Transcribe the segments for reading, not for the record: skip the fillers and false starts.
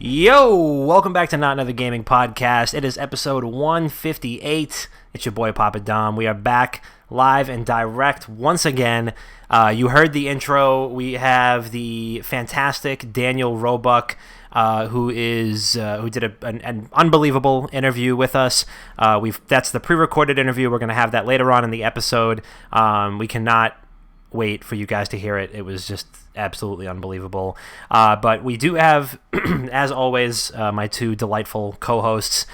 Yo, welcome back to Not Another Gaming Podcast. It is episode 158. It's your boy Papa Dom. We are back live and direct once again. You heard the intro. We have the fantastic Daniel Roebuck, who did an unbelievable interview with us. That's the pre-recorded interview. We're going to have that later on in the episode. We cannot wait for you guys to hear it. It was just absolutely unbelievable. But we do have, as always, my two delightful co-hosts.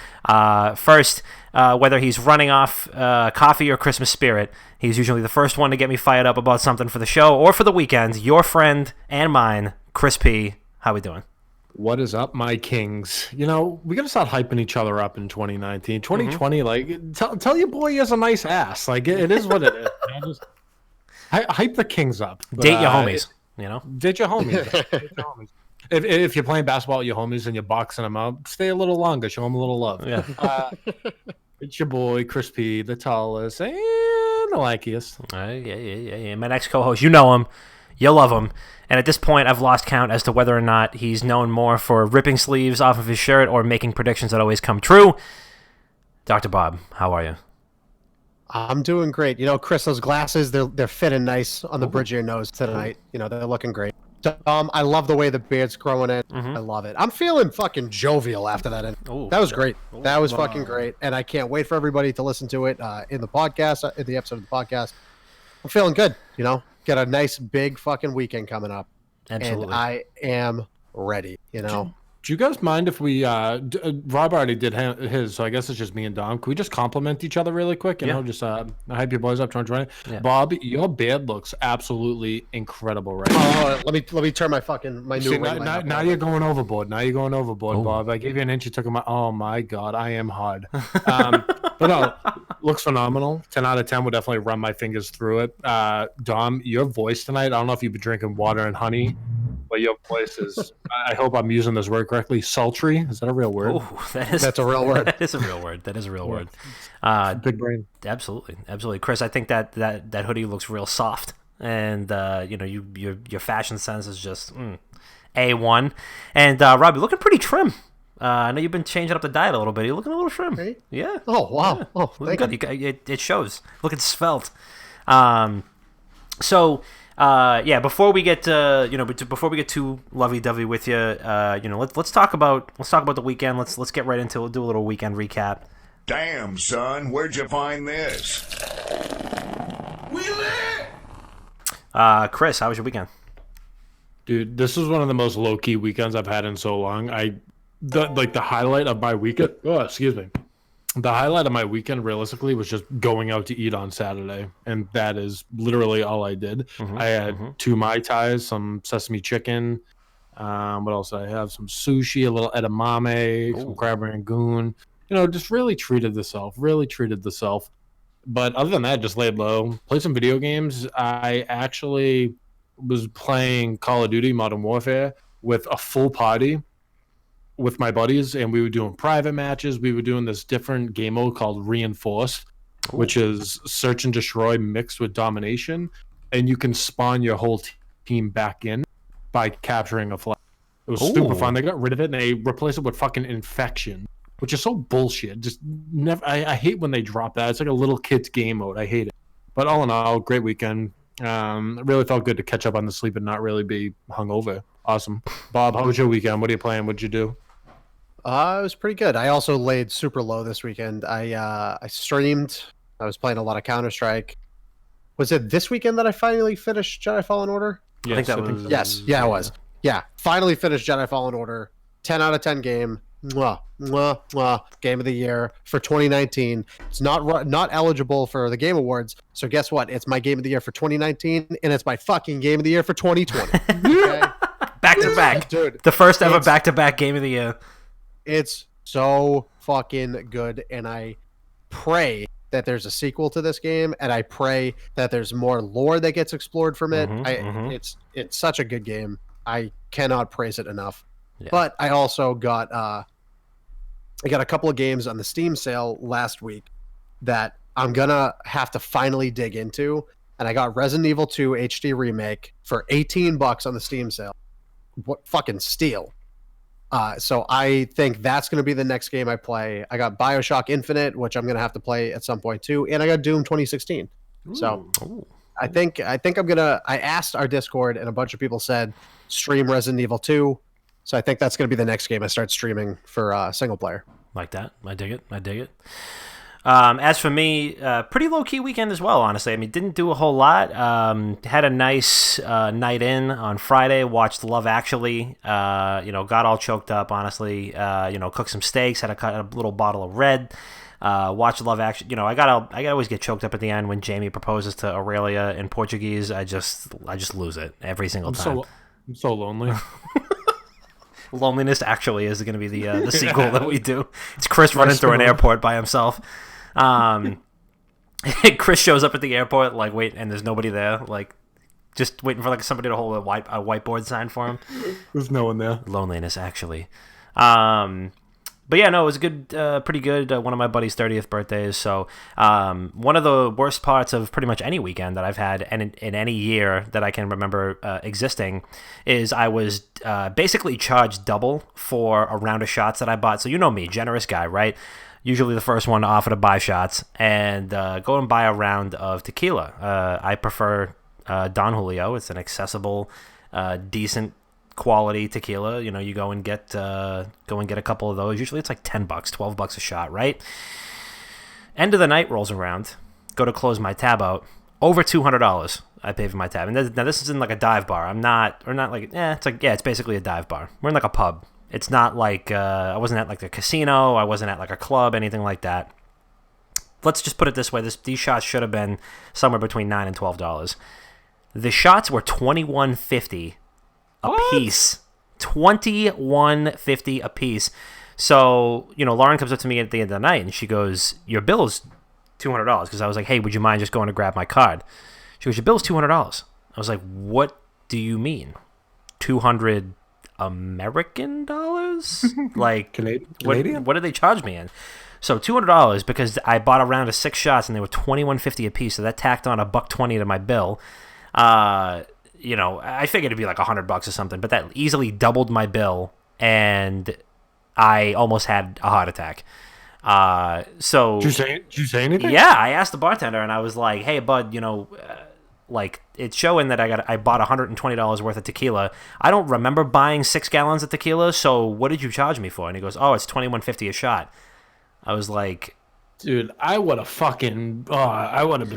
First, whether he's running off coffee or Christmas spirit, he's usually the first one to get me fired up about something for the show or for the weekend. Your friend and mine, Chris P. How we doing? What is up, my kings? You know, we got to start hyping each other up in 2019. 2020, like, tell your boy he has a nice ass. Like, it is what it is. You know, just hype the kings up. But, Date your homies, you know? Date your homies. Date your homies. If you're playing basketball with your homies and you're boxing them out, stay a little longer. Show them a little love. Yeah. It's your boy, Chris P., the tallest and the lankiest. Yeah. My next co-host, you know him. You love him. And at this point, I've lost count as to whether or not he's known more for ripping sleeves off of his shirt or making predictions that always come true. Dr. Bob, how are you? I'm doing great. You know, Chris, those glasses, they're fitting nice on the bridge of your nose tonight. You know, they're looking great. I love the way the beard's growing in. I love it. I'm feeling fucking jovial after that. That was great. That was fucking great. And I can't wait for everybody to listen to it in the podcast, in the episode of the podcast. I'm feeling good, you know. Got a nice big fucking weekend coming up. Absolutely. And I am ready, you know. Do you guys mind if we Rob already did his, so I guess it's just me and Dom. Can we just compliment each other really quick? You know, just hype your boys up, 2020. Yeah. Bob, your beard looks absolutely incredible right now. Let me turn my new ring light up. Now you're going overboard. Bob. I gave you an inch, you took my. Oh my god, I am hard. But no, looks phenomenal. 10 out of 10. Would definitely run my fingers through it. Dom, your voice tonight. I don't know if you've been drinking water and honey, but your voice is. I hope I'm using this word correctly. Sultry. Is that a real word? Oh, that's a real word. That is a real word. Big brain. Absolutely. Chris, I think that hoodie looks real soft, and you know, your fashion sense is just A1. And Rob, you're looking pretty trim. I know you've been changing up the diet a little bit. You're looking a little trim. Right? Yeah. Oh wow. Yeah. Oh, thank good. It shows. Looking svelte. Before we get too lovey-dovey with you, let's talk about the weekend. Let's get right into it. We'll do a little weekend recap. Damn, son, where'd you find this? We lit! Chris, how was your weekend? Dude, this was one of the most low-key weekends I've had in so long. The highlight of my weekend. Oh, excuse me. The highlight of my weekend, realistically, was just going out to eat on Saturday, and that is literally all I did. I had 2 Mai Tais, some sesame chicken. What else did I have? Some sushi, a little edamame, some crab rangoon. You know, just really treated the self. But other than that, just laid low. Played some video games. I actually was playing Call of Duty Modern Warfare with a full party with my buddies, and we were doing private matches. We were doing this different game mode called Reinforced, which is search and destroy mixed with domination, and you can spawn your whole team back in by capturing a flag. It was super fun. They got rid of it and they replaced it with fucking infection, which is so bullshit. Just never. I hate when they drop that. It's like a little kid's game mode. I hate it. But all in all, great weekend. It really felt good to catch up on the sleep and not really be hungover. Awesome. Bob, how was your weekend? What are you playing? What'd you do? It was pretty good. I also laid super low this weekend. I streamed. I was playing a lot of Counter-Strike. Was it this weekend that I finally finished Jedi Fallen Order? Yes, I think that was. Yes. Yeah, it was. Yeah, finally finished Jedi Fallen Order. 10 out of 10 game. Mwah, mwah, mwah. Game of the year for 2019. It's not eligible for the Game Awards. So guess what? It's my Game of the Year for 2019, and it's my fucking Game of the Year for 2020. Okay? Back to back, dude. The first ever back-to-back Game of the Year. It's so fucking good, and I pray that there's a sequel to this game, and I pray that there's more lore that gets explored from it. It's such a good game. I cannot praise it enough. Yeah. But I also got I got a couple of games on the Steam sale last week that I'm gonna have to finally dig into, and I got Resident Evil 2 HD Remake for $18 on the Steam sale. What fucking steal! So I think that's going to be the next game I play. I got BioShock Infinite, which I'm going to have to play at some point too, and I got Doom 2016. So Ooh. I think I'm gonna. I asked our Discord, and a bunch of people said stream Resident Evil 2. So I think that's gonna be the next game I start streaming for single player. Like that. I dig it. As for me, pretty low-key weekend as well, honestly. I mean, didn't do a whole lot. Had a nice night in on Friday, watched Love Actually, got all choked up, honestly. Cooked some steaks, had a little bottle of red, watched Love Actually. I gotta always get choked up at the end when Jamie proposes to Aurelia in Portuguese. I just lose it every single time. I'm so lonely. Loneliness Actually is going to be the sequel that we do. It's Chris running through an airport by himself. Chris shows up at the airport, and there's nobody there, just waiting for somebody to hold a whiteboard sign for him. There's no one there. Loneliness Actually. But yeah, no, it was good, pretty good. One of my buddy's 30th birthdays. So one of the worst parts of pretty much any weekend that I've had in any year that I can remember existing is I was basically charged double for a round of shots that I bought. So you know me, generous guy, right? Usually the first one to offer to buy shots and go and buy a round of tequila. I prefer Don Julio. It's an accessible, decent quality tequila. You go and get a couple of those. Usually it's like $10, $12 a shot, right? End of the night rolls around, go to close my tab out, over $200 I pay for my tab. And now this is in a dive bar. It's basically a dive bar. We're in a pub. It's not like I wasn't at a casino, I wasn't at a club, anything like that. Let's just put it this way, these shots should have been somewhere between $9 and $12. The shots were $21.50 a piece. $21.50 a piece. So, Lauren comes up to me at the end of the night and she goes, "Your bill is $200." Because I was like, "Hey, would you mind just going to grab my card?" She goes, "Your bill is $200." I was like, "What do you mean? 200 American dollars?" Canadian? What did they charge me in? So $200 because I bought a round of 6 shots and they were $21.50 a piece. So that tacked on $120 to my bill. I figured it'd be $100 or something, but that easily doubled my bill, and I almost had a heart attack. So did you say anything? Yeah, I asked the bartender, and I was like, "Hey, bud, it's showing that I bought $120 worth of tequila. I don't remember buying 6 gallons of tequila, so what did you charge me for?" And he goes, "Oh, it's $21.50 a shot." I was like, dude, I would have been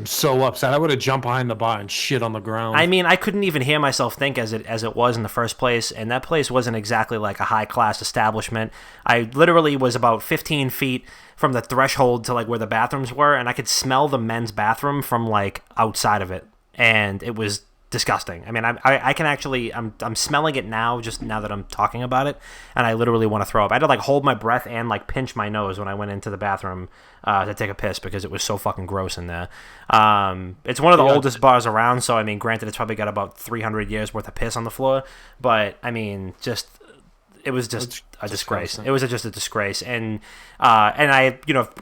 so upset. I would have jumped behind the bar and shit on the ground. I mean, I couldn't even hear myself think as it was in the first place, and that place wasn't exactly a high-class establishment. I literally was about 15 feet from the threshold to where the bathrooms were, and I could smell the men's bathroom from outside of it, and it was disgusting. I mean, I can actually, I'm smelling it now, just now that I'm talking about it, and I literally want to throw up. I had to hold my breath and pinch my nose when I went into the bathroom to take a piss because it was so fucking gross in there. It's one of the oldest bars around, so I mean, granted, it's probably got about 300 years worth of piss on the floor, but I mean, it was just a disgrace. It was just a disgrace, and I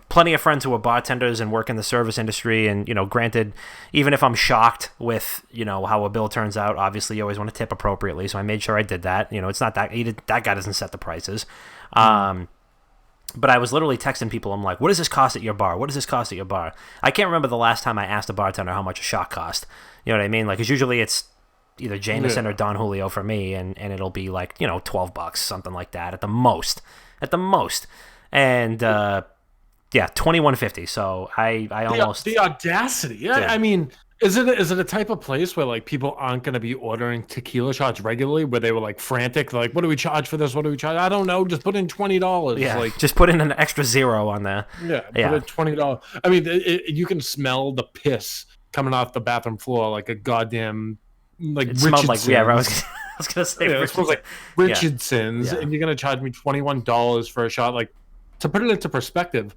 plenty of friends who are bartenders and work in the service industry, and granted, even if I'm shocked with how a bill turns out, obviously you always want to tip appropriately, so I made sure I did that. It's not that that guy doesn't set the prices. But I was literally texting people. I'm like, "What does this cost at your bar? What does this cost at your bar?" I can't remember the last time I asked a bartender how much a shot cost. You know what I mean? Because usually it's either Jameson or Don Julio for me, and it'll be $12, something like that at the most. And $21.50. So I almost the audacity. Yeah, I mean, is it a type of place where people aren't going to be ordering tequila shots regularly, where they were frantic, what do we charge for this? What do we charge? I don't know. Just put in $20. Yeah, just put in an extra zero on there. Yeah, put in $20. I mean, you can smell the piss coming off the bathroom floor like a goddamn. It smelled I was gonna say it smells like Richardson's, and you're gonna charge me $21 for a shot. To put it into perspective,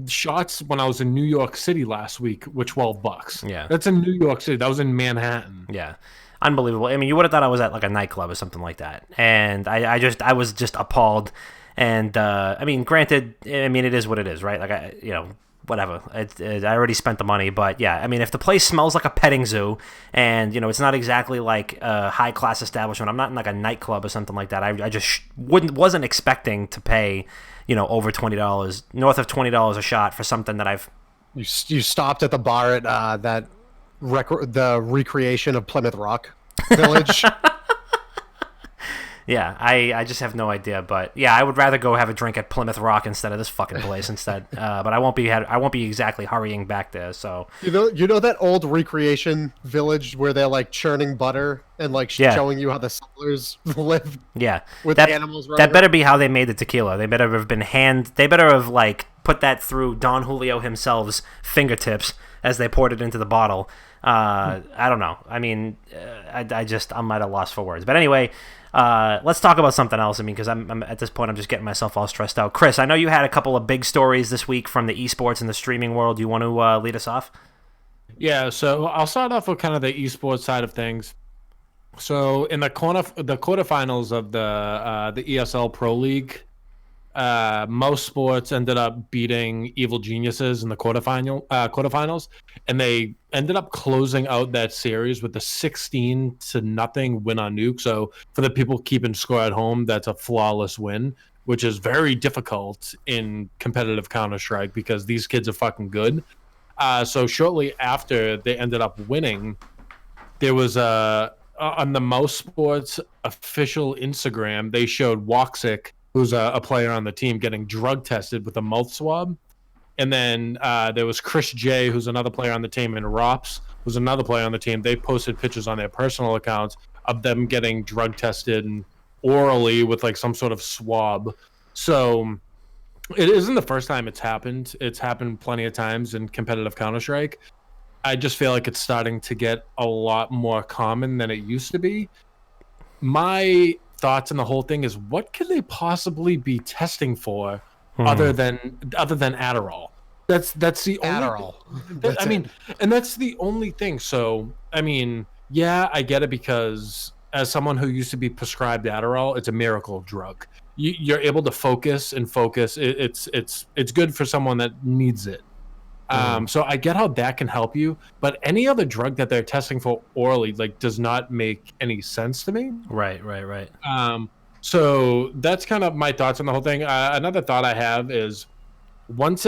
shots when I was in New York City last week were $12. Yeah, that's in New York City. That was in Manhattan. Yeah, unbelievable. I mean, you would have thought I was at a nightclub or something like that, and I was just appalled. And I mean, granted, I mean it is what it is, right? whatever. I already spent the money, but yeah, I mean, if the place smells like a petting zoo, and it's not exactly like a high class establishment, I'm not in like a nightclub or something like that. I just wasn't expecting to pay, over $20, north of $20 a shot for something that I've. You stopped at the bar at the recreation of Plymouth Rock Village. Yeah, I just have no idea, but yeah, I would rather go have a drink at Plymouth Rock instead of this fucking place instead. But I won't be exactly hurrying back there. So you know that old recreation village where they're like churning butter and like showing you how the settlers live. Yeah, with animals. That better be how they made the tequila. They better have They better have like put that through Don Julio himself's fingertips as they poured it into the bottle. I don't know. I mean, I'm at a loss for words. But anyway. Let's talk about something else. I mean, because I'm at this point, I'm just getting myself all stressed out. Chris, I know you had a couple of big stories this week from the esports and the streaming world. Do you want to lead us off? Yeah, so I'll start off with kind of the esports side of things. So in the quarterfinals of the ESL Pro League, most sports ended up beating Evil Geniuses in the quarterfinals, and they ended up closing out that series with a 16-0 win on Nuke. So for the people keeping score at home, that's a flawless win, which is very difficult in competitive Counter-Strike because these kids are fucking good. So shortly after they ended up winning, there was on the Most Sports official Instagram, they showed Woxic, who's a player on the team, getting drug tested with a mouth swab. And then there was Chris J, who's another player on the team, and Rops, who's another player on the team. They posted pictures on their personal accounts of them getting drug tested and orally with like some sort of swab. So it isn't the first time it's happened. It's happened plenty of times in competitive Counter-Strike. I just feel like it's starting to get a lot more common than it used to be. My thoughts on the whole thing is, what could they possibly be testing for other than Adderall? That's the only Adderall. And that's the only thing. So I mean, yeah, I get it, because as someone who used to be prescribed Adderall, it's a miracle drug. You're able to focus. It's good for someone that needs it. So I get how that can help you, but any other drug that they're testing for orally does not make any sense to me. Right. So that's kind of my thoughts on the whole thing. Another thought I have is once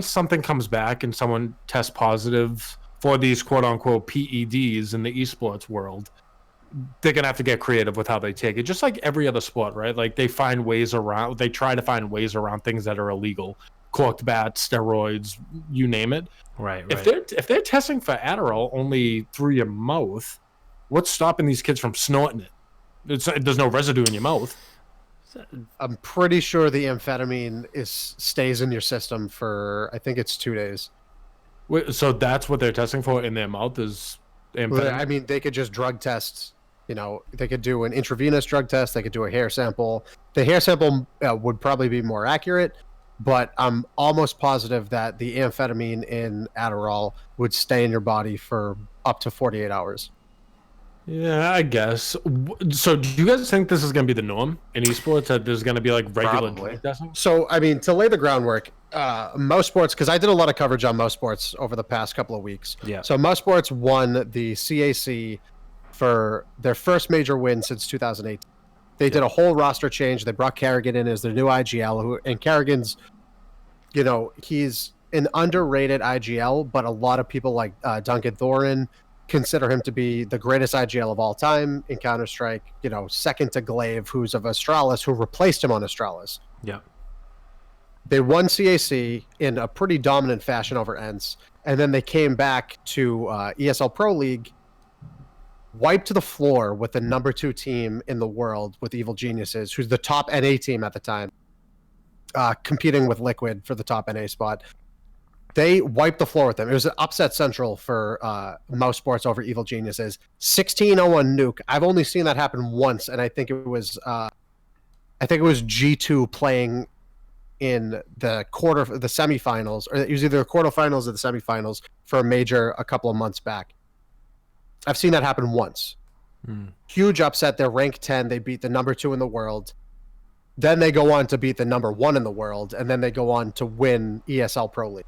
something comes back and someone tests positive for these quote unquote PEDs in the esports world, they're gonna have to get creative with how they take it, just like every other sport, right? Like they try to find ways around things that are illegal. Corked bats, steroids, you name it. Right. If they're testing for Adderall only through your mouth, what's stopping these kids from snorting it? There's no residue in your mouth. I'm pretty sure the amphetamine stays in your system for, I think it's 2 days. So that's what they're testing for in their mouth is amphetamine? I mean, they could just drug test. They could do an intravenous drug test. They could do a hair sample. The hair sample would probably be more accurate, but I'm almost positive that the amphetamine in Adderall would stay in your body for up to 48 hours. Yeah, I guess. So do you guys think this is going to be the norm in esports, that there's going to be regular drug testing? So, I mean, to lay the groundwork, Most Sports, because I did a lot of coverage on Most Sports over the past couple of weeks. Yeah. So Most Sports won the CAC for their first major win since 2008. They did a whole roster change. They brought Kerrigan in as their new IGL, and Kerrigan's, he's an underrated IGL, but a lot of people like Duncan Thorin consider him to be the greatest IGL of all time in Counter-Strike, second to Glaive, who's of Astralis, who replaced him on Astralis. Yeah. They won CAC in a pretty dominant fashion over ENCE, and then they came back to ESL Pro League, wiped the floor with the number 2 team in the world with Evil Geniuses, who's the top NA team at the time, competing with Liquid for the top NA spot. They wiped the floor with them. It was an upset central for Mouse Sports over Evil Geniuses. 16-0 Nuke. I've only seen that happen once, and I think it was G2 playing in the semifinals, or it was either the quarterfinals or the semifinals for a major a couple of months back. I've seen that happen once. Huge upset. They're ranked 10. They beat the number 2 in the world. Then they go on to beat the number 1 in the world, and then they go on to win ESL Pro League.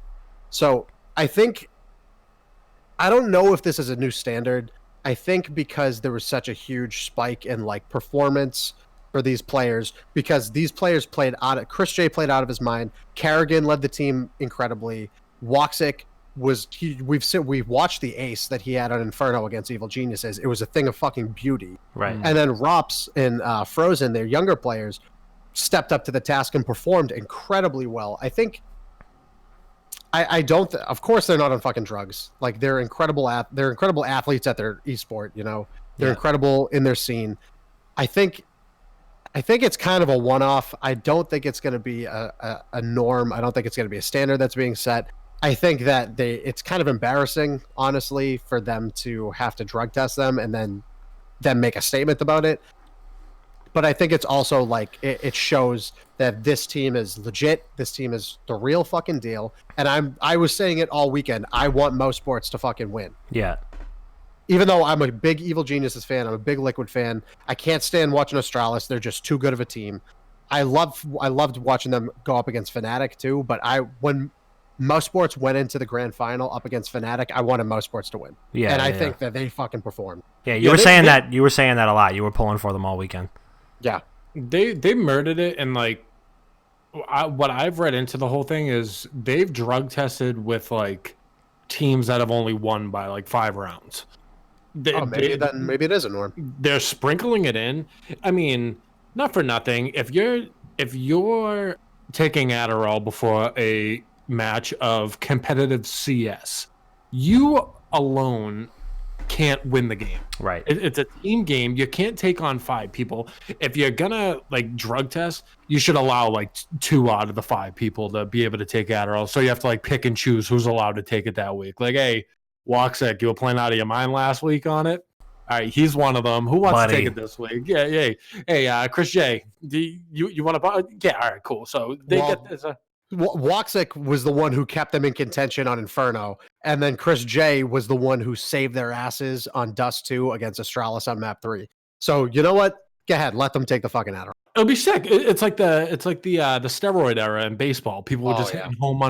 So I don't know if this is a new standard. I think because there was such a huge spike in like performance for these players, because these players Chris J played out of his mind. Kerrigan led the team incredibly. Woxic we've watched the ace that he had on Inferno against Evil Geniuses. It was a thing of fucking beauty. Right. And then Rops and Frozen, their younger players, stepped up to the task and performed incredibly well. I think of course they're not on fucking drugs. Like they're incredible athletes at their esport, you know. They're incredible in their scene. I think it's kind of a one-off. I don't think it's going to be a norm. I don't think it's going to be a standard that's being set. I think that it's kind of embarrassing, honestly, for them to have to drug test them and then make a statement about it. But I think it's also like it shows that this team is legit. This team is the real fucking deal. And I was saying it all weekend. I want Mosports to fucking win. Yeah. Even though I'm a big Evil Geniuses fan, I'm a big Liquid fan. I can't stand watching Astralis. They're just too good of a team. I loved watching them go up against Fnatic too. But when Mosports went into the grand final up against Fnatic, I wanted Mosports to win. Yeah, and I think that they fucking performed. Yeah, you were saying that a lot. You were pulling for them all weekend. Yeah, they murdered it, and like what I've read into the whole thing is they've drug tested with like teams that have only won by like 5 rounds. Maybe it is a norm. They're sprinkling it in. I mean, not for nothing. If you're taking Adderall before a match of competitive CS, you alone can't win the game. Right. It's a team game. You can't take on 5 people. If you're gonna like drug test, you should allow like 2 out of the 5 people to be able to take Adderall. So you have to like pick and choose who's allowed to take it that week. Like, hey, Woxic, you were playing out of your mind last week on it. All right, he's one of them. Who wants to take it this week? Yeah. Hey, Chris J, you want to? Yeah. All right, cool. So they get this. Woxic was the one who kept them in contention on Inferno, and then Chris J was the one who saved their asses on Dust 2 against Astralis on map 3. So you know what? Go ahead, let them take the fucking Adderall. It'll be sick. It's like the steroid era in baseball. People were just hitting home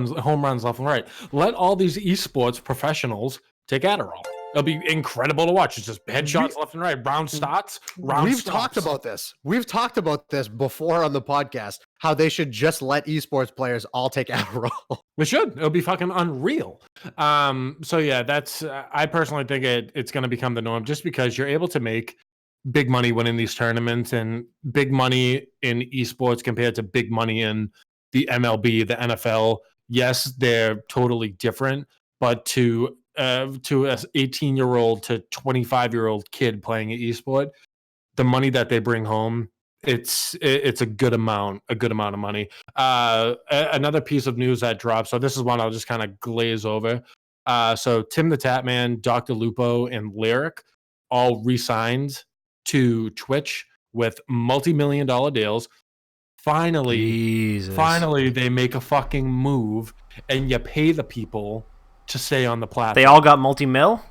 runs left and right. Let all these esports professionals take Adderall. It'll be incredible to watch. It's just headshots left and right, round stops. We've talked about this. We've talked about this before on the podcast, how they should just let esports players all take Adderall. We should. It'll be fucking unreal. So yeah, that's I personally think it's going to become the norm, just because you're able to make big money winning these tournaments, and big money in esports compared to big money in the MLB, the NFL. Yes, they're totally different, but to a 18-year-old to 25-year-old kid playing an esport, the money that they bring home, it's a good amount of money. Another piece of news that dropped, so this is one I'll just kind of glaze over. So Tim the Tatman, Dr. Lupo, and Lyric all re-signed to Twitch with multi-million-dollar deals. Finally, they make a fucking move, and you pay the people to stay on the platform. They all got multi-mil?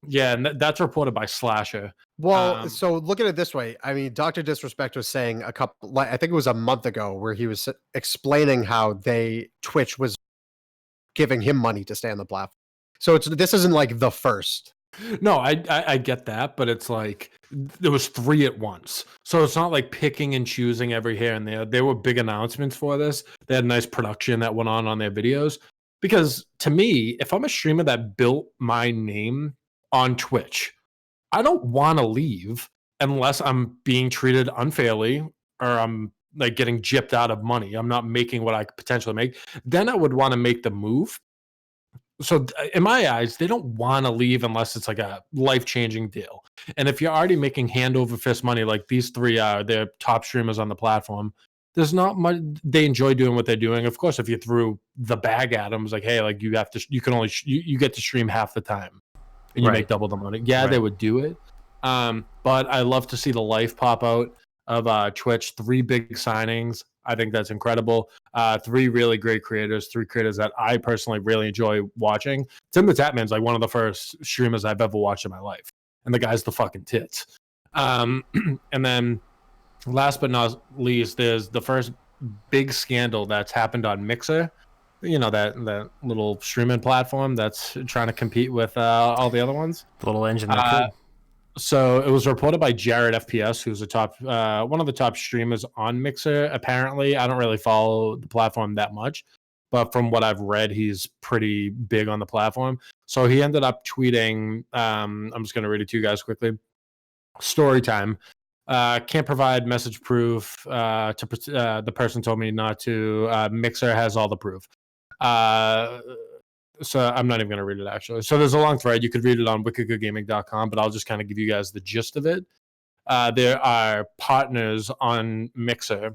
Yeah, and that's reported by Slasher. Well, so look at it this way. I mean, Dr. Disrespect was saying I think it was a month ago, where he was explaining how Twitch was giving him money to stay on the platform. So this isn't like the first. No, I get that, but it's like there was 3 at once. So it's not like picking and choosing every here and there. There were big announcements for this. They had nice production that went on their videos. Because to me, if I'm a streamer that built my name on Twitch, I don't want to leave unless I'm being treated unfairly or I'm like getting gypped out of money. I'm not making what I could potentially make. Then I would want to make the move. So in my eyes, they don't want to leave unless it's like a life-changing deal. And if you're already making hand over fist money, like these 3 are, they're top streamers on the platform, there's not much. They enjoy doing what they're doing. Of course, if you threw the bag at them, it's like, hey, like you get to stream half the time and you make double the money. Yeah, they would do it. But I love to see the life pop out of Twitch. 3 big signings. I think that's incredible. 3 really great creators, 3 creators that I personally really enjoy watching. Tim the Tatman's like one of the first streamers I've ever watched in my life. And the guy's the fucking tits. And then last but not least, there's the first big scandal that's happened on Mixer. that little streaming platform that's trying to compete with all the other ones. The little engine that could. So it was reported by Jared FPS, who's one of the top streamers on Mixer. Apparently, I don't really follow the platform that much, but from what I've read, he's pretty big on the platform. So he ended up tweeting. I'm just going to read it to you guys quickly. Story time. Can't provide message proof. The person told me not to. Mixer has all the proof. So I'm not even going to read it, actually. So there's a long thread. You could read it on wickedgoodgaming.com, but I'll just kind of give you guys the gist of it. There are partners on Mixer,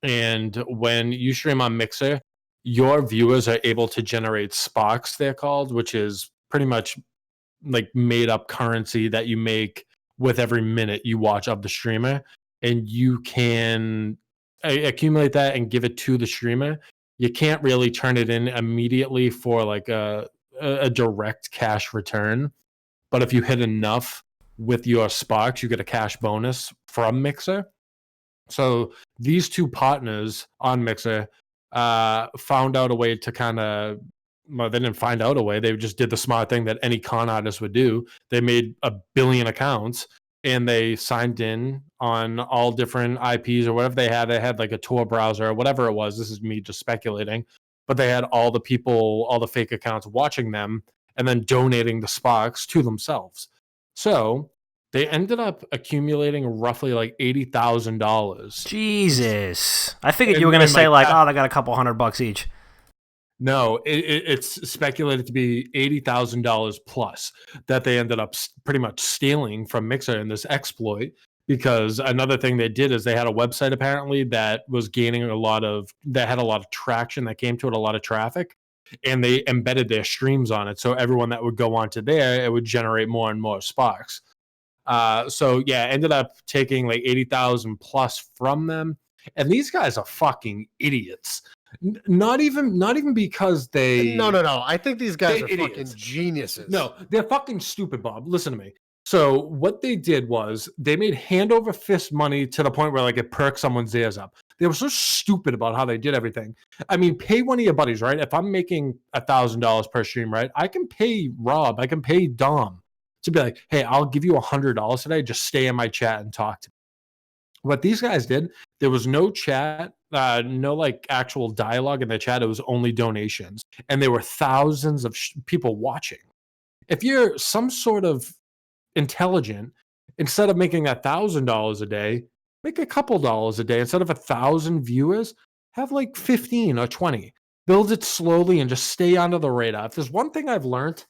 and when you stream on Mixer, your viewers are able to generate sparks, they're called, which is pretty much like made up currency that you make with every minute you watch of the streamer, and you can accumulate that and give it to the streamer. You can't really turn it in immediately for like a direct cash return, but if you hit enough with your sparks, you get a cash bonus from Mixer. So these two partners on Mixer found out a way to kind of, well, they didn't find out a way. They just did the smart thing that any con artist would do. They made 1 billion accounts and they signed in on all different IPs or whatever they had. They had like a Tor browser or whatever it was. This is me just speculating. But they had all the people, all the fake accounts watching them and then donating the sparks to themselves. So they ended up accumulating roughly like $80,000. Jesus. I figured you were going to say like, oh, they got a couple $100 each. No, it's speculated to be $80,000 plus that they ended up pretty much stealing from Mixer in this exploit. Because another thing they did is they had a website apparently that was gaining had a lot of traction, that came to it, a lot of traffic, and they embedded their streams on it. So everyone that would go onto there, it would generate more and more sparks. So yeah, ended up taking like 80,000 plus from them. And these guys are fucking idiots. Not even because they... No. I think these guys are idiots. Fucking geniuses. No, they're fucking stupid, Bob. Listen to me. So what they did was they made hand over fist money to the point where like it perked someone's ears up. They were so stupid about how they did everything. I mean, pay one of your buddies, right? If I'm making $1,000 per stream, right? I can pay Rob. I can pay Dom to be like, hey, I'll give you $100 today. Just stay in my chat and talk to me. What these guys did, there was no chat, no like actual dialogue in the chat. It was only donations. And there were thousands of people watching. If you're some sort of intelligent, instead of making $1,000 a day, make a couple dollars a day. Instead of 1,000 viewers, have like 15 or 20. Build it slowly and just stay under the radar. If there's one thing I've learned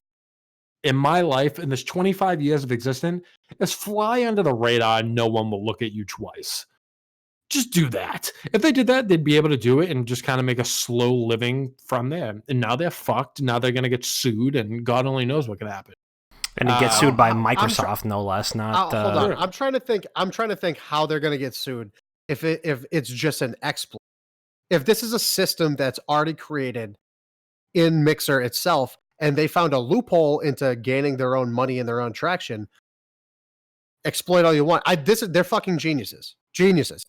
in my life, in this 25 years of existence, is fly under the radar and no one will look at you twice. Just do that. If they did that, they'd be able to do it and just kind of make a slow living from there. And now they're fucked. Now they're going to get sued, and God only knows what could happen. And he gets sued by Microsoft, no less. Not. Hold on. I'm trying to think how they're going to get sued if it's just an exploit. If this is a system that's already created in Mixer itself, and they found a loophole into gaining their own money and their own traction, exploit all you want. They're fucking geniuses.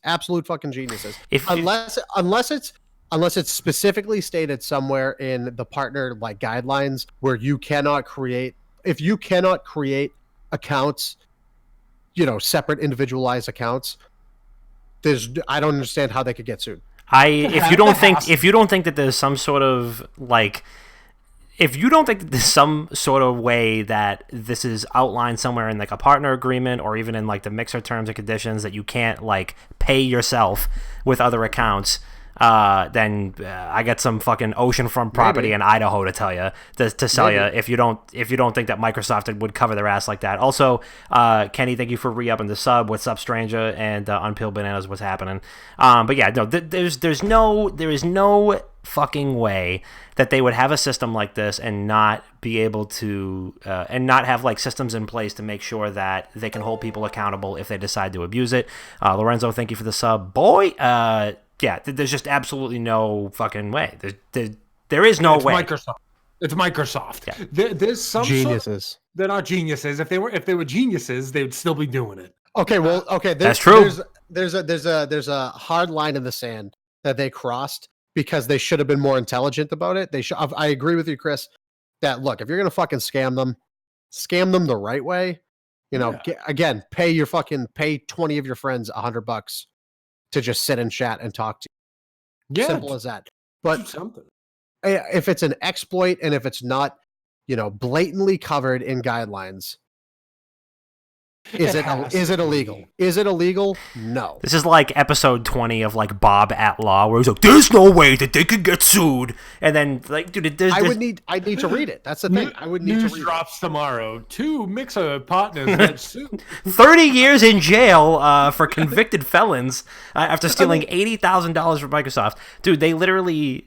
Absolute fucking geniuses. Unless it's specifically stated somewhere in the partner like guidelines where you cannot create accounts, separate individualized accounts, I don't understand how they could get sued. If you don't think that there's some sort of like, if you don't think that there's some sort of way that this is outlined somewhere in like a partner agreement or even in like the Mixer terms and conditions that you can't like pay yourself with other accounts, then I got some fucking oceanfront property in Idaho to tell you to sell you if you don't think that Microsoft would cover their ass like that. Also, Kenny, thank you for re-upping the sub. What's up, Stranger? And Unpeeled Bananas, what's happening? But yeah, no, there is no fucking way that they would have a system like this and not be able to and not have like systems in place to make sure that they can hold people accountable if they decide to abuse it. Lorenzo, thank you for the sub, boy. Yeah, there's just absolutely no fucking way. There is no way. It's Microsoft. Yeah. There's some geniuses. They're not geniuses. If they were geniuses, they would still be doing it. Okay. That's true. There's a hard line in the sand that they crossed because they should have been more intelligent about it. I agree with you, Chris, that look, if you're going to fucking scam them the right way. Again, pay 20 of your friends $100 to just sit and chat and talk to you. Yeah, simple as that. But something. If it's an exploit and if it's not, blatantly covered in guidelines, is it illegal? Is it illegal? No. This is like episode 20 of like Bob at Law, where he's like, "There's no way that they could get sued," and then like, dude, I need to read it. That's the thing. I would need News to read drops tomorrow. 2 Mixer partners get sued. 30 years in jail for convicted felons after stealing $80,000 from Microsoft. Dude, they literally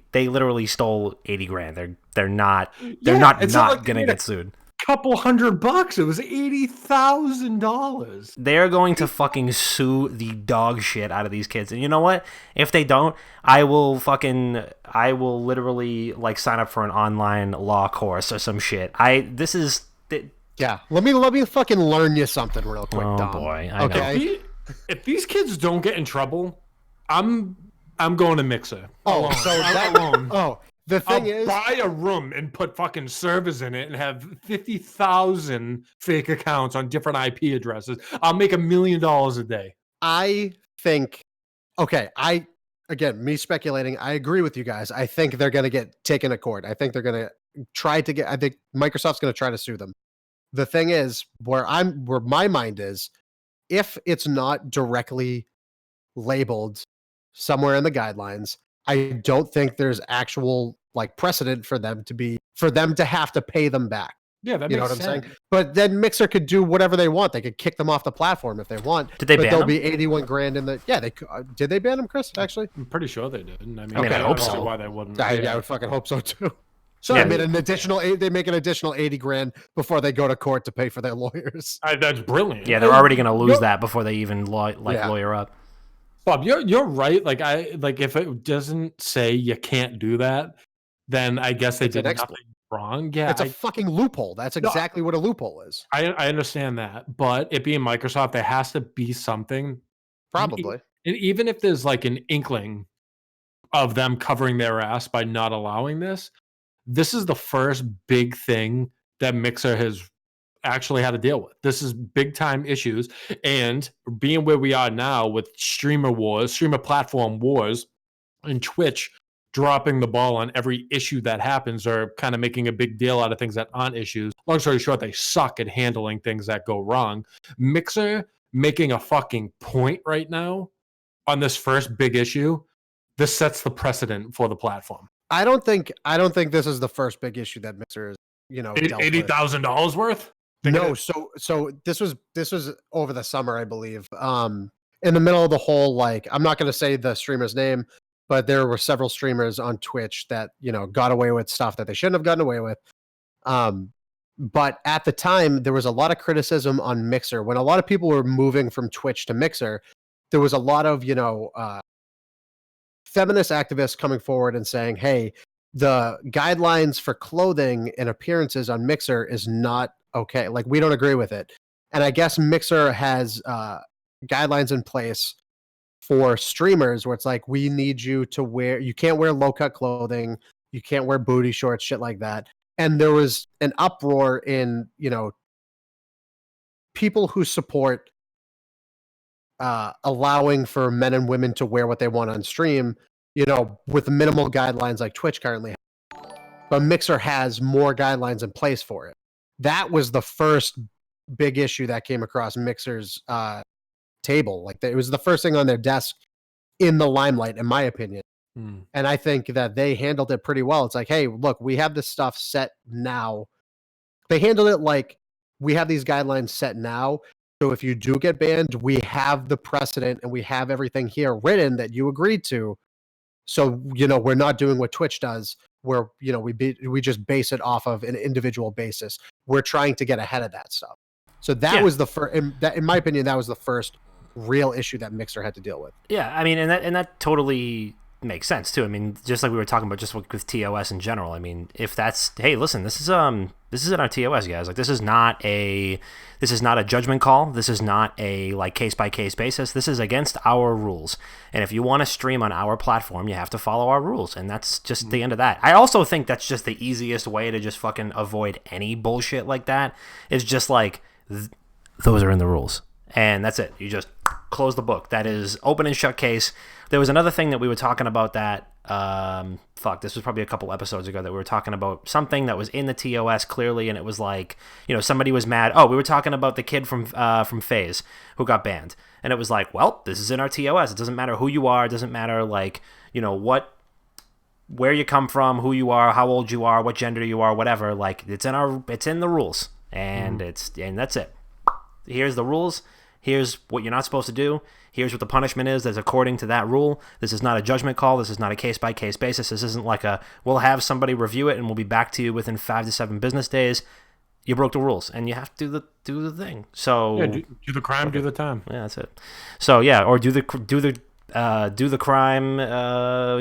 stole 80 grand. They're not like gonna get sued. Couple $100. It was $80,000. They're going to fucking sue the dog shit out of these kids. And you know what? If they don't, I will literally like sign up for an online law course or some shit. Yeah. Let me fucking learn you something real quick, Oh Dom. boy. I Okay. know. If these kids don't get in trouble, I'm going to Mixer. Oh, Alone. so I'm that alone. Oh, the thing I'll is, buy a room and put fucking servers in it and have 50,000 fake accounts on different IP addresses. I'll make $1 million a day. I think, again, me speculating, I agree with you guys. I think they're going to get taken to court. I think they're going to I think Microsoft's going to try to sue them. The thing is, where my mind is, if it's not directly labeled somewhere in the guidelines, I don't think there's actual like precedent for them to have to pay them back. Yeah, that You know makes what I'm sense. saying? But then Mixer could do whatever they want. They could kick them off the platform if they want. Did they but ban there'll them? be 81 grand in the. Yeah, they did. They ban them, Chris? Actually, I'm pretty sure they did. I mean, I I hope don't so. know why they wouldn't. I would fucking hope so too. So They make an additional 80 grand before they go to court to pay for their lawyers. that's brilliant. Yeah, they're already gonna lose that before they even lawyer up. Bob, you're right. Like if it doesn't say you can't do that, then I guess they did nothing wrong. Yeah, It's a fucking loophole. That's exactly what a loophole is. I understand that, but it being Microsoft, there has to be something. Probably. And even if there's like an inkling of them covering their ass by not allowing this is the first big thing that Mixer has actually had to deal with. This is big time issues, and being where we are now with streamer platform wars, and Twitch dropping the ball on every issue that happens or kind of making a big deal out of things that aren't issues. Long story short, they suck at handling things that go wrong. Mixer making a fucking point right now on this first big issue, this sets the precedent for the platform. I don't think this is the first big issue that Mixer is, dealt with. $80,000 worth? No, so this was over the summer, I believe. In the middle of the whole, like, I'm not going to say the streamer's name, but there were several streamers on Twitch that got away with stuff that they shouldn't have gotten away with. But at the time, there was a lot of criticism on Mixer when a lot of people were moving from Twitch to Mixer. There was a lot of feminist activists coming forward and saying, "Hey, the guidelines for clothing and appearances on Mixer is not okay. Like, we don't agree with it." And I guess Mixer has guidelines in place for streamers where it's like, we need you can't wear low cut clothing, you can't wear booty shorts, shit like that. And there was an uproar in, people who support allowing for men and women to wear what they want on stream, with minimal guidelines like Twitch currently has. But Mixer has more guidelines in place for it. That was the first big issue that came across Mixer's table. Like, it was the first thing on their desk in the limelight, in my opinion. And I think that they handled it pretty well. It's like, hey, look, we have this stuff set now. They handled it like, we have these guidelines set now. So if you do get banned, we have the precedent and we have everything here written that you agreed to. So, we're not doing what Twitch does, where, we just base it off of an individual basis. We're trying to get ahead of that stuff. So that was the first, in my opinion, that was the first real issue that Mixer had to deal with. Yeah, I mean, and that totally makes sense too. I mean, just like we were talking about just with TOS in general. I mean, if that's, hey, listen, this is in our TOS, guys. Like, this is not a judgment call. This is not a like case by case basis. This is against our rules. And if you want to stream on our platform, you have to follow our rules. And that's just the end of that. I also think that's just the easiest way to just fucking avoid any bullshit like that. Is just like those are in the rules. And that's it. You just close the book. That is open and shut case. There was another thing that we were talking about that, this was probably a couple episodes ago that we were talking about something that was in the TOS clearly, and it was like, somebody was mad. Oh, we were talking about the kid from FaZe who got banned. And it was like, well, this is in our TOS. It doesn't matter who you are. It doesn't matter, like, where you come from, who you are, how old you are, what gender you are, whatever. Like, it's in the rules. And and that's it. Here's the rules. Here's what you're not supposed to do. Here's what the punishment is that's according to that rule. This is not a judgment call. This is not a case-by-case basis. This isn't like we'll have somebody review it and we'll be back to you within 5 to 7 business days. You broke the rules, and you have to do the thing. So yeah, do the crime, do the time. Yeah, that's it. So yeah, or do the crime.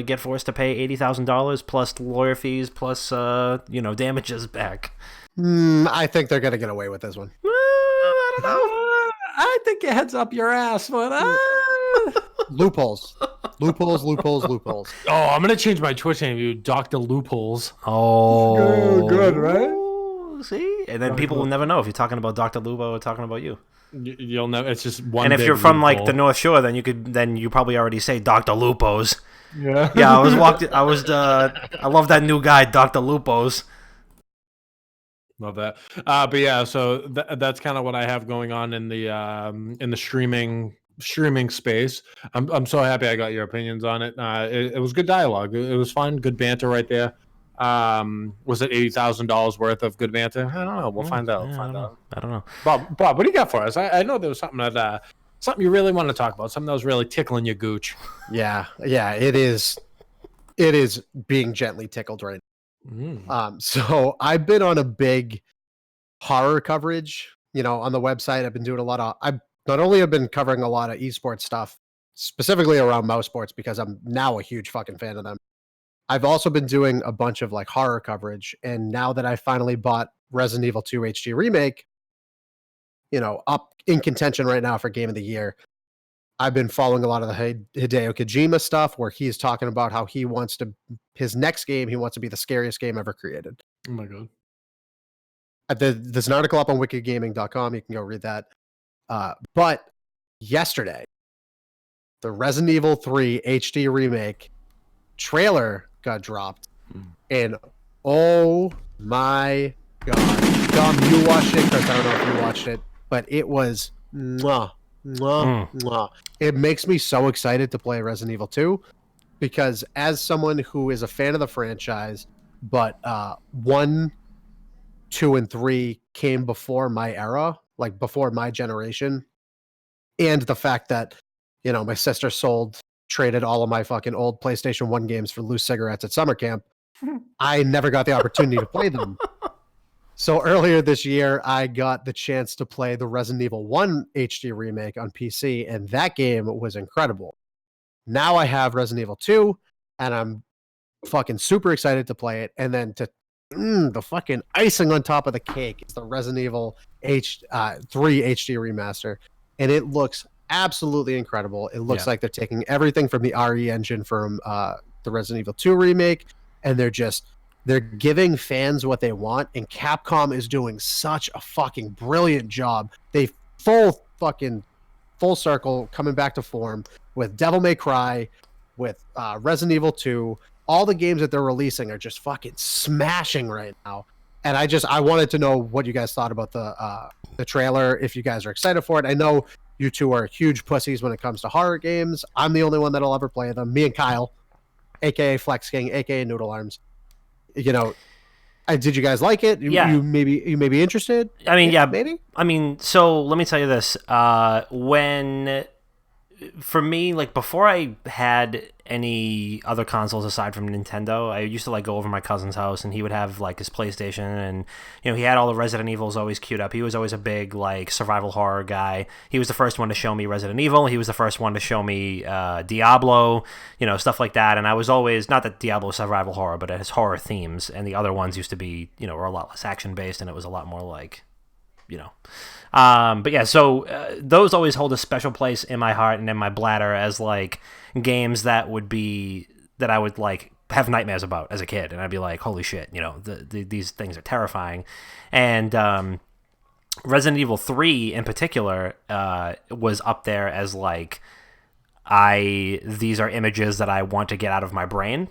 Get forced to pay $80,000 plus lawyer fees plus damages back. I think they're gonna get away with this one. I don't know. I think it heads up your ass, but Loopholes. Oh, I'm gonna change my Twitch name to Dr. Loopholes. Oh, good, right? See, and then people will never know if you're talking about Dr. Lubo or talking about you. You'll know. It's just one. And if big you're from loophole. like the North Shore, then you probably already say Dr. Lupos. Yeah. Yeah, I love that new guy, Dr. Lupos. Love that. But yeah, so that's kind of what I have going on in the streaming space. I'm so happy I got your opinions on it. It was good dialogue. It was fun. Good banter right there. Was it $80,000 worth of good banter? I don't know. We'll find out. I don't know. Bob, what do you got for us? I know there was something something you really want to talk about. Something that was really tickling your gooch. Yeah, it is. It is being gently tickled right now. So I've been on a big horror coverage, on the website. I've been doing I've not only have been covering a lot of esports stuff, specifically around mouse sports, because I'm now a huge fucking fan of them. I've also been doing a bunch of like horror coverage. And now that I finally bought Resident Evil 2 HD Remake, up in contention right now for Game of the Year, I've been following a lot of the Hideo Kojima stuff where he's talking about how his next game, he wants to be the scariest game ever created. Oh my God. There's an article up on wickedgaming.com. You can go read that. But yesterday, the Resident Evil 3 HD Remake trailer got dropped. And oh my God. Dom, you watched it, Chris. I don't know if you watched it, but it was mwah. It makes me so excited to play Resident Evil 2 because as someone who is a fan of the franchise, but 1, 2, and 3 came before my era, like before my generation, and the fact that my sister traded all of my fucking old PlayStation 1 games for loose cigarettes at summer camp, I never got the opportunity to play them. So earlier this year, I got the chance to play the Resident Evil 1 HD Remake on PC, and that game was incredible. Now I have Resident Evil 2, and I'm fucking super excited to play it. And then the fucking icing on top of the cake is the Resident Evil 3 HD Remaster, and it looks absolutely incredible. It looks like they're taking everything from the RE engine from the Resident Evil 2 Remake, and they're giving fans what they want, and Capcom is doing such a fucking brilliant job. They full circle coming back to form with Devil May Cry, with Resident Evil 2. All the games that they're releasing are just fucking smashing right now. And I wanted to know what you guys thought about the trailer, if you guys are excited for it. I know you two are huge pussies when it comes to horror games. I'm the only one that'll ever play them. Me and Kyle, aka Flex King, aka Noodle Arms. Did you guys like it? You may be interested. I mean, yeah, maybe. I mean, so let me tell you this: when for me, like before I had any other consoles aside from Nintendo, I used to like go over my cousin's house and he would have like his PlayStation, and he had all the Resident Evils always queued up. He was always a big like survival horror guy. He was the first one to show me Resident Evil. He was the first one to show me Diablo, stuff like that. And I was always, not that Diablo is survival horror, but it has horror themes, and the other ones used to be, were a lot less action based, and it was a lot more like, but yeah, so those always hold a special place in my heart and in my bladder as like games that I would like have nightmares about as a kid, and I'd be like, holy shit, these things are terrifying. And Resident Evil 3 in particular was up there as like, these are images that I want to get out of my brain.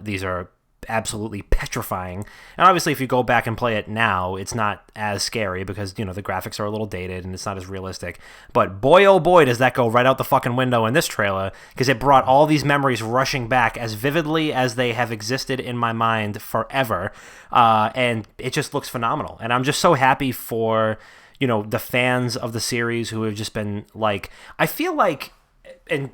These are absolutely petrifying, and obviously if you go back and play it now, it's not as scary because the graphics are a little dated and it's not as realistic, but boy oh boy does that go right out the fucking window in this trailer, because it brought all these memories rushing back as vividly as they have existed in my mind forever, and it just looks phenomenal, and I'm just so happy for the fans of the series who have just been like, I feel like, and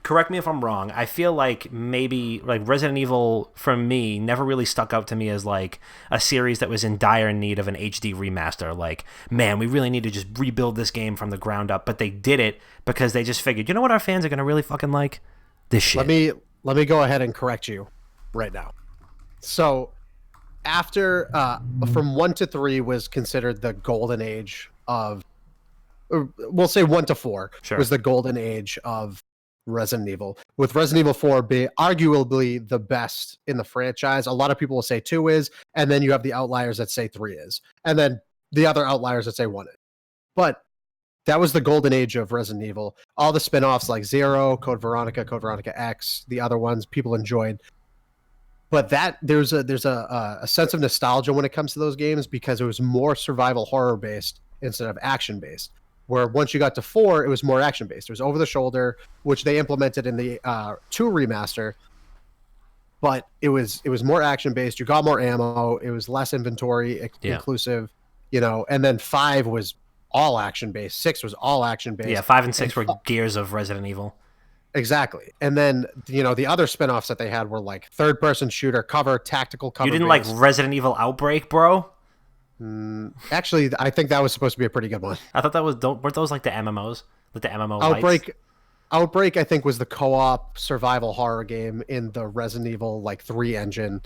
correct me if I'm wrong, I feel like maybe like Resident Evil for me never really stuck out to me as like a series that was in dire need of an HD remaster. Like, man, we really need to just rebuild this game from the ground up, but they did it because they just figured, what our fans are going to really fucking like? This shit. Let me go ahead and correct you right now. So after from 1 to 3 was considered the golden age of, or we'll say 1 to 4 was the golden age of Resident Evil, with Resident Evil 4 being arguably the best in the franchise. A lot of people will say 2 is, and then you have the outliers that say 3 is, and then the other outliers that say 1 is. But that was the golden age of Resident Evil. All the spin-offs like Zero, Code Veronica X, the other ones people enjoyed. But that there's a sense of nostalgia when it comes to those games, because it was more survival horror based instead of action based. Where once you got to 4, it was more action-based. It was over the shoulder, which they implemented in the 2 remaster. But it was more action-based. You got more ammo. It was less inventory inclusive, And then 5 was all action-based. 6 was all action-based. Yeah, 5 and 6 were gears of Resident Evil. Exactly. And then, the other spin-offs that they had were like third-person shooter, tactical cover. You didn't like Resident Evil Outbreak, bro? Actually, I think that was supposed to be a pretty good one. I thought that weren't those like the MMOs, like the MMO Outbreak, I think, was the co-op survival horror game in the Resident Evil 3 engine.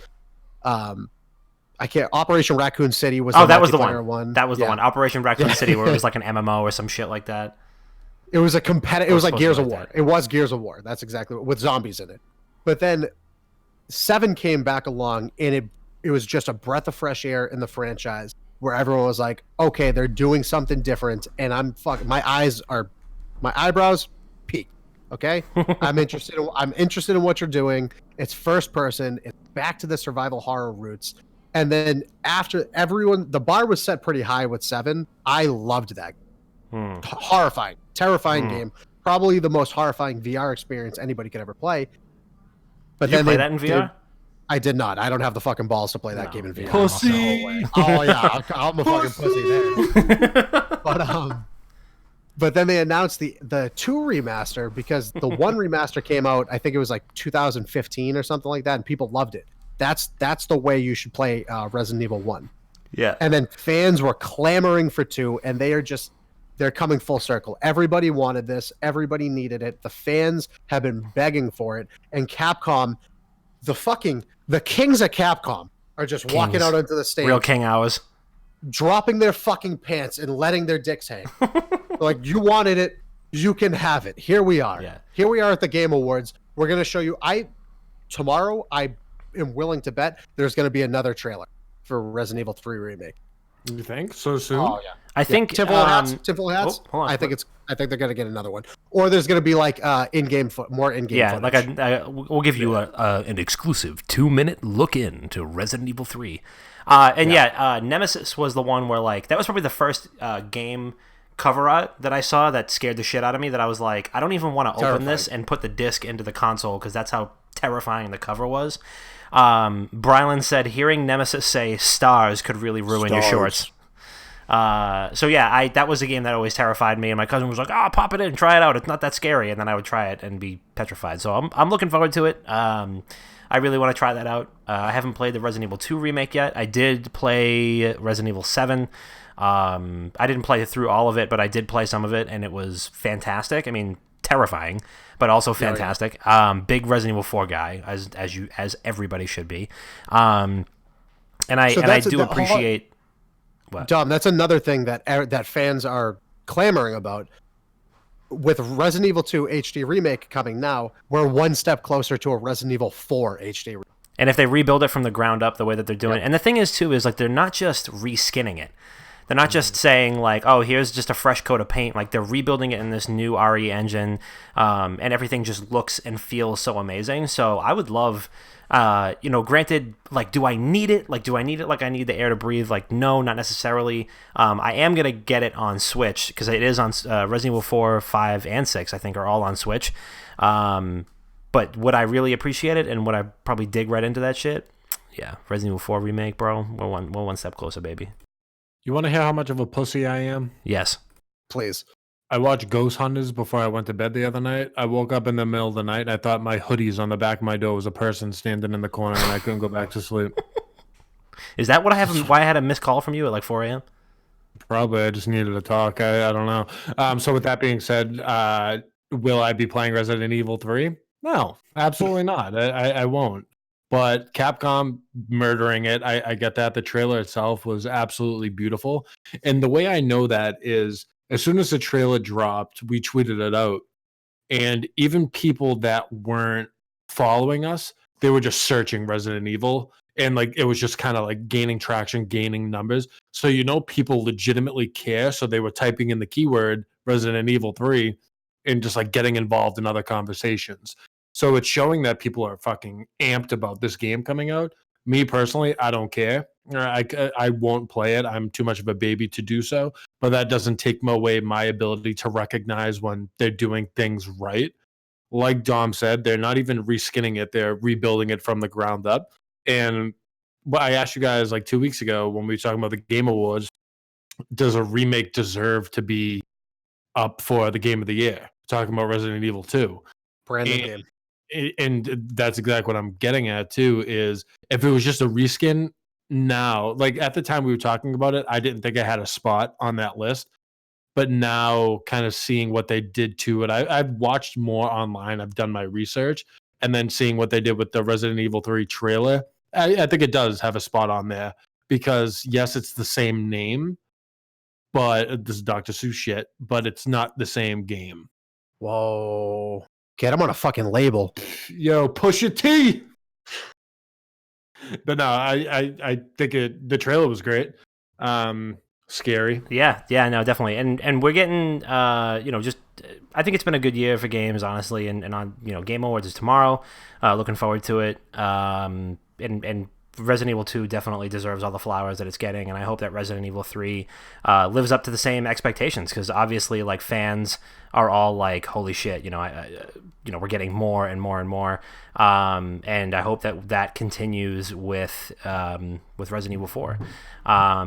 Operation Raccoon City was that was the one. That was the one. Operation Raccoon City, where it was like an MMO or some shit like that. It was a competitive. It was like Gears of War. It was Gears of War. That's exactly with zombies in it. But then 7 came back along, and it was just a breath of fresh air in the franchise, where everyone was like, okay, they're doing something different, and my eyebrows peaked. Okay. I'm interested in what you're doing. It's first person. It's back to the survival horror roots. And then after the bar was set pretty high with 7. I loved that. Horrifying, terrifying game. Probably the most horrifying VR experience anybody could ever play. But Did you play that in VR? I did not. I don't have the fucking balls to play that game in VR. Pussy. Oh yeah, I'm a fucking pussy there. But then they announced the 2 remaster, because the 1 remaster came out, I think it was like 2015 or something like that, and people loved it. That's the way you should play Resident Evil 1. Yeah. And then fans were clamoring for 2, and they're coming full circle. Everybody wanted this. Everybody needed it. The fans have been begging for it, and Capcom, the kings of Capcom, are just walking out onto the stage. Real king hours. Dropping their fucking pants and letting their dicks hang. Like, you wanted it, you can have it. Here we are. Yeah. Here we are at the Game Awards. We're going to show you. Tomorrow, I am willing to bet there's going to be another trailer for Resident Evil 3 Remake. You think so soon? Oh yeah. I think Tinfoil hats. Tinfoil hats. Oh, hold on. I think they're gonna get another one, or there's gonna be like in-game more in-game. Yeah, footage. like we'll give you an exclusive 2-minute look into Resident Evil 3. Nemesis was the one where that was probably the first game cover art that I saw that scared the shit out of me. That I was like, I don't even want to open this and put the disc into the console, because that's how terrifying the cover was. Brylan said hearing Nemesis say stars could really ruin your shorts. So yeah, that was a game that always terrified me, and my cousin was like, "Oh, pop it in, try it out. It's not that scary." And then I would try it and be petrified. So I'm looking forward to it. I really want to try that out. I haven't played the Resident Evil 2 remake yet. I did play Resident Evil 7. I didn't play through all of it, but I did play some of it, and it was fantastic. I mean, terrifying, but also fantastic. Big Resident Evil 4 guy, as everybody should be. And I do appreciate. What? Dom, that's another thing that fans are clamoring about. With Resident Evil 2 HD remake coming now, we're one step closer to a Resident Evil 4 HD remake. And if they rebuild it from the ground up the way that they're doing it, and the thing is too is like they're not just reskinning it. They're not just saying like, oh, here's just a fresh coat of paint. Like they're rebuilding it in this new RE engine, and everything just looks and feels so amazing. So I would love, granted, like, do I need it? Like, do I need it? Like I need the air to breathe? Like, no, not necessarily. I am gonna get it on Switch because it is on Resident Evil 4, 5, and 6. I think are all on Switch. But would I really appreciate it, and would I probably dig right into that shit? Yeah, Resident Evil 4 remake, bro. We're one step closer, baby. You want to hear how much of a pussy I am? Yes. Please. I watched Ghost Hunters before I went to bed the other night. I woke up in the middle of the night and I thought my hoodies on the back of my door was a person standing in the corner and I couldn't go back to sleep. Is that what why I had a missed call from you at like 4 a.m.? Probably. I just needed to talk. I don't know. So with that being said, will I be playing Resident Evil 3? No, absolutely not. I won't. But Capcom murdering it, I get that. The trailer itself was absolutely beautiful. And the way I know that is as soon as the trailer dropped, we tweeted it out. And even people that weren't following us, they were just searching Resident Evil. And like it was just kind of like gaining traction, gaining numbers. So people legitimately care. So they were typing in the keyword Resident Evil 3 and just like getting involved in other conversations. So it's showing that people are fucking amped about this game coming out. Me personally, I don't care. I won't play it. I'm too much of a baby to do so. But that doesn't take away my ability to recognize when they're doing things right. Like Dom said, they're not even reskinning it. They're rebuilding it from the ground up. And what I asked you guys like 2 weeks ago when we were talking about the Game Awards, does a remake deserve to be up for the Game of the Year? Talking about Resident Evil 2. Brand new game. And that's exactly what I'm getting at too, is if it was just a reskin now, like at the time we were talking about it, I didn't think I had a spot on that list. But now kind of seeing what they did to it, I've watched more online. I've done my research and then seeing what they did with the Resident Evil 3 trailer. I think it does have a spot on there because yes, it's the same name, but this is Dr. Seuss shit, but it's not the same game. Whoa. Get him on a fucking label. Yo, push your T. But no, I think the trailer was great. Scary. Yeah, no, definitely. And we're getting just I think it's been a good year for games, honestly, and on Game Awards is tomorrow. Looking forward to it. And Resident Evil 2 definitely deserves all the flowers that it's getting, and I hope that Resident Evil 3 lives up to the same expectations, because obviously like fans are all like, holy shit, we're getting more and more and more, and I hope that continues with Resident Evil 4.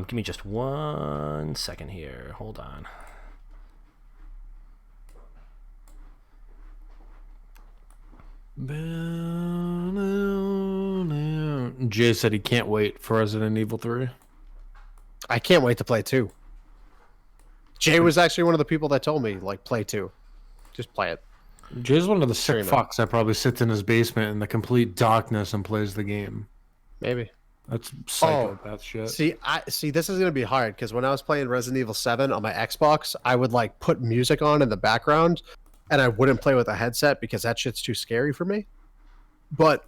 Give me just 1 second here, hold on. Jay said he can't wait for Resident Evil 3. I can't wait to play 2. Jay was actually one of the people that told me, like, play 2. Just play it. Jay's one of the sick fucks that probably sits in his basement in the complete darkness and plays the game. Maybe. That's psychopath shit. See, this is going to be hard, because when I was playing Resident Evil 7 on my Xbox, I would, like, put music on in the background, and I wouldn't play with a headset because that shit's too scary for me. But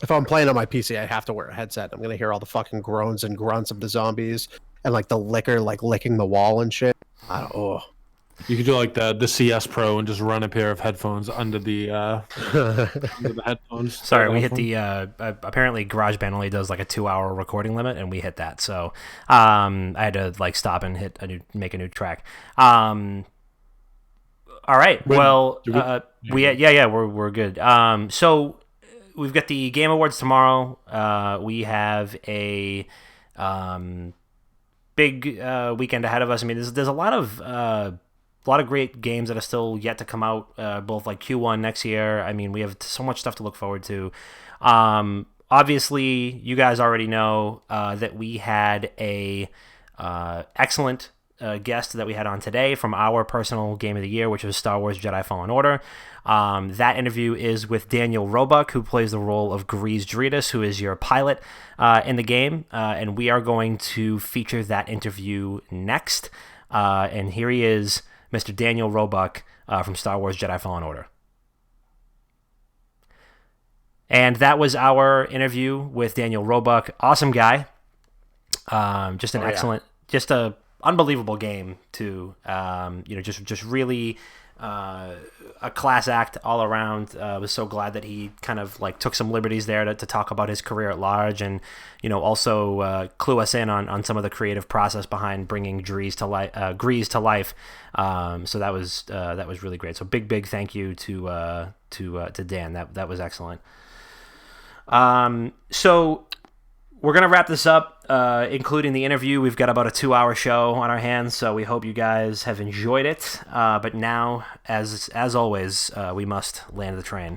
if I'm playing on my PC, I have to wear a headset. I'm going to hear all the fucking groans and grunts of the zombies and like the licker like licking the wall and shit. You could do like the CS Pro and just run a pair of headphones under the headphones. Sorry, we hit the apparently GarageBand only does like a 2-hour recording limit, and we hit that. So I had to like stop and make a new track. All right. Well, we're good. So we've got the Game Awards tomorrow. We have a big weekend ahead of us. I mean, there's a lot of great games that are still yet to come out, both like Q1 next year. I mean, we have so much stuff to look forward to. Obviously, you guys already know that we had a excellent guest that we had on today from our personal game of the year, which was Star Wars Jedi Fallen Order. That interview is with Daniel Roebuck, who plays the role of Grease Dredis, who is your pilot in the game, and we are going to feature that interview next. And here he is, Mr. Daniel Roebuck from Star Wars Jedi Fallen Order. And that was our interview with Daniel Roebuck. Awesome guy. Just an excellent, just a unbelievable game too. Just really a class act all around. Was so glad that he kind of like took some liberties there to talk about his career at large, and also clue us in on some of the creative process behind bringing Grease to life. So that was really great. So big thank you to Dan. That was excellent. So we're going to wrap this up, including the interview. We've got about a 2-hour show on our hands, so we hope you guys have enjoyed it. But now, as always, we must land the train.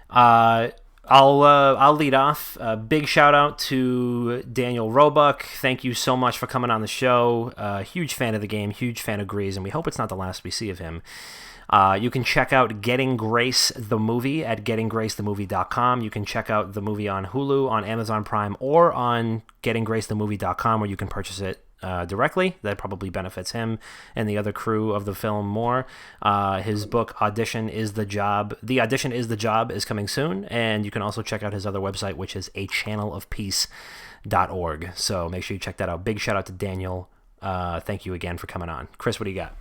I'll lead off. Big shout out to Daniel Roebuck. Thank you so much for coming on the show. Huge fan of the game, huge fan of Grease, and we hope it's not the last we see of him. You can check out Getting Grace the movie at gettinggracethemovie.com. You can check out the movie on Hulu, on Amazon Prime, or on gettinggracethemovie.com, where you can purchase it directly. That probably benefits him and the other crew of the film more. His book, The Audition is the Job, is coming soon, and you can also check out his other website, which is achannelofpeace.org. So make sure you check that out. Big shout out to Daniel. Thank you again for coming on. Chris, what do you got?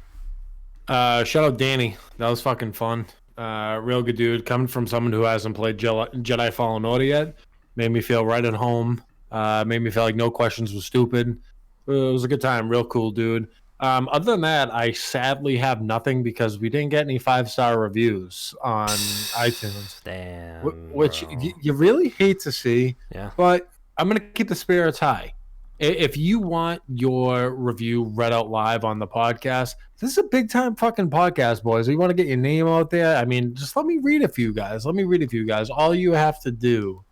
Shout out Danny. That was fucking fun. Real good dude. Coming from someone who hasn't played Jedi Fallen Order yet, made me feel right at home. Made me feel like no questions was stupid. It was a good time. Real cool dude. Other than that, I sadly have nothing because we didn't get any 5-star reviews on iTunes. Damn. Which you really hate to see. Yeah. But I'm going to keep the spirits high. If you want your review read out live on the podcast, this is a big time fucking podcast, boys. You want to get your name out there? I mean, just let me read a few guys. All you have to do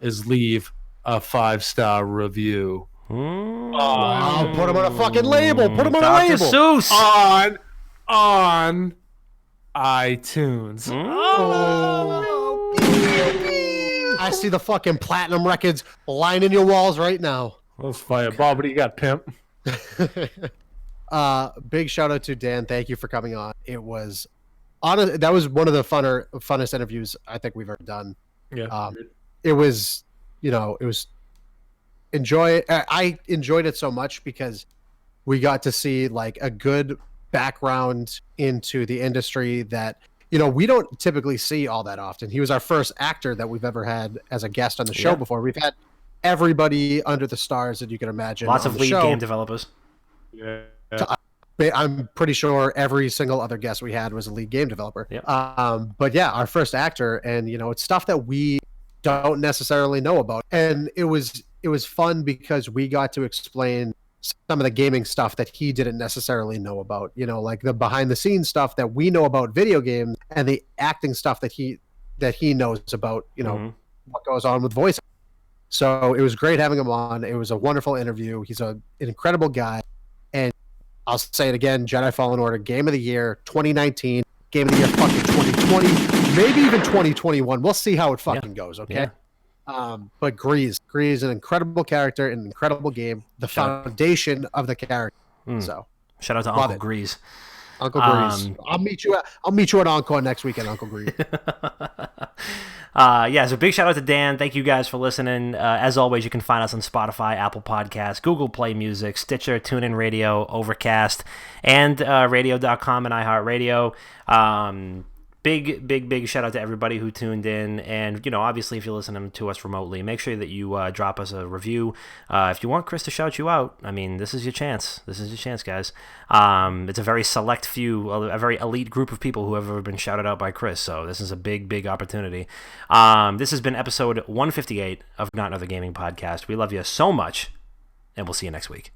is leave a 5-star review. Wow, put him on a fucking label. Put him on Dr. a label. Seuss. On iTunes. Oh. I see the fucking platinum records lining your walls right now. Let's fire. Bob, what do you got, pimp? Big shout out to Dan. Thank you for coming on. It was that was one of the funnest interviews I think we've ever done. Yeah. It was, I enjoyed it so much because we got to see like a good background into the industry that, we don't typically see all that often. He was our first actor that we've ever had as a guest on the show before. We've had everybody under the stars that you can imagine. Lots of lead game developers. Yeah. I'm pretty sure every single other guest we had was a lead game developer. Yep. But yeah, our first actor, and it's stuff that we don't necessarily know about. And it was fun because we got to explain some of the gaming stuff that he didn't necessarily know about, like the behind the scenes stuff that we know about video games, and the acting stuff that he knows about, what goes on with voice. So it was great having him on. It was a wonderful interview. He's an incredible guy. And I'll say it again, Jedi Fallen Order, Game of the Year 2019, Game of the Year fucking 2020, maybe even 2021. We'll see how it fucking goes, okay? Yeah. But Grease, an incredible character, an incredible game, the foundation of the character. So shout out to Uncle Grease. Uncle Grease. I'll meet you at Encore next weekend, Uncle Grease. So big shout out to Dan. Thank you guys for listening. As always, you can find us on Spotify, Apple Podcasts, Google Play Music, Stitcher, TuneIn Radio, Overcast, and radio.com and iHeartRadio. big shout out to everybody who tuned in. And, obviously, if you're listening to us remotely, make sure that you drop us a review. If you want Chris to shout you out, I mean, this is your chance. This is your chance, guys. It's a very select few, a very elite group of people who have ever been shouted out by Chris. So this is a big opportunity. This has been episode 158 of Not Another Gaming Podcast. We love you so much, and we'll see you next week.